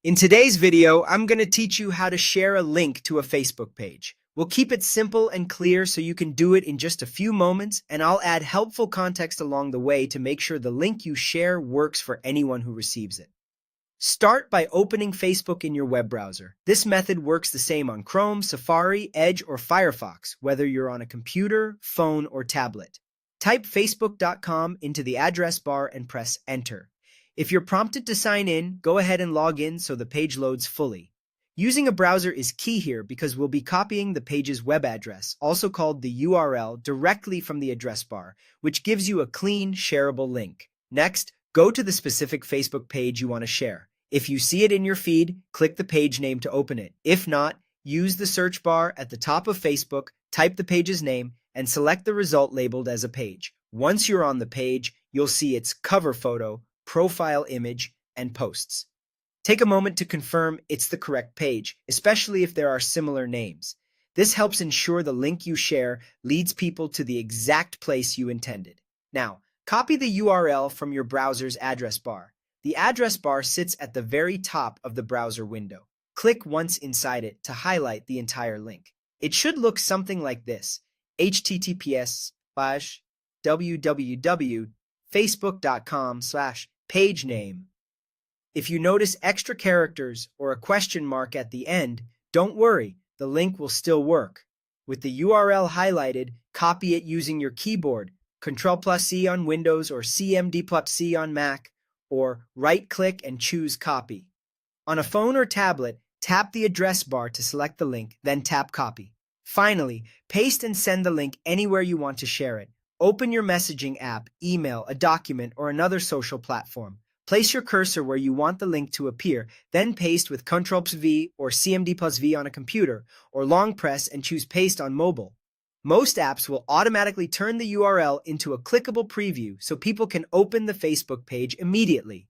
In today's video, I'm going to teach you how to share a link to a Facebook page. We'll keep it simple and clear so you can do it in just a few moments, and I'll add helpful context along the way to make sure the link you share works for anyone who receives it. Start by opening Facebook in your web browser. This method works the same on Chrome, Safari, Edge, or Firefox, whether you're on a computer, phone, or tablet. Type facebook.com into the address bar and press Enter. If you're prompted to sign in, go ahead and log in so the page loads fully. Using a browser is key here because we'll be copying the page's web address, also called the URL, directly from the address bar, which gives you a clean, shareable link. Next, go to the specific Facebook page you want to share. If you see it in your feed, click the page name to open it. If not, use the search bar at the top of Facebook, type the page's name, and select the result labeled as a page. Once you're on the page, you'll see its cover photo, profile image, and posts. Take a moment to confirm it's the correct page, especially if there are similar names. This helps ensure the link you share leads people to the exact place you intended. Now, copy the URL from your browser's address bar. The address bar sits at the very top of the browser window. Click once inside it to highlight the entire link. It should look something like this: https://www.facebook.com/page name. If you notice extra characters or a question mark at the end, don't worry, the link will still work. With the URL highlighted, copy it using your keyboard, Ctrl+C on Windows or CMD+C on Mac, or right-click and choose Copy. On a phone or tablet, tap the address bar to select the link, then tap Copy. Finally, paste and send the link anywhere you want to share it. Open your messaging app, email, a document, or another social platform. Place your cursor where you want the link to appear, then paste with Ctrl+V or CMD+V on a computer, or long press and choose Paste on mobile. Most apps will automatically turn the URL into a clickable preview so people can open the Facebook page immediately.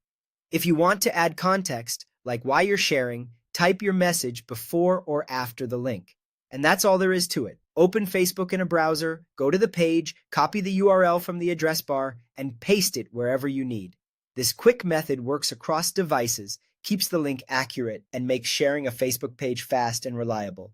If you want to add context, like why you're sharing, type your message before or after the link. And that's all there is to it. Open Facebook in a browser, go to the page, copy the URL from the address bar, and paste it wherever you need. This quick method works across devices, keeps the link accurate, and makes sharing a Facebook page fast and reliable.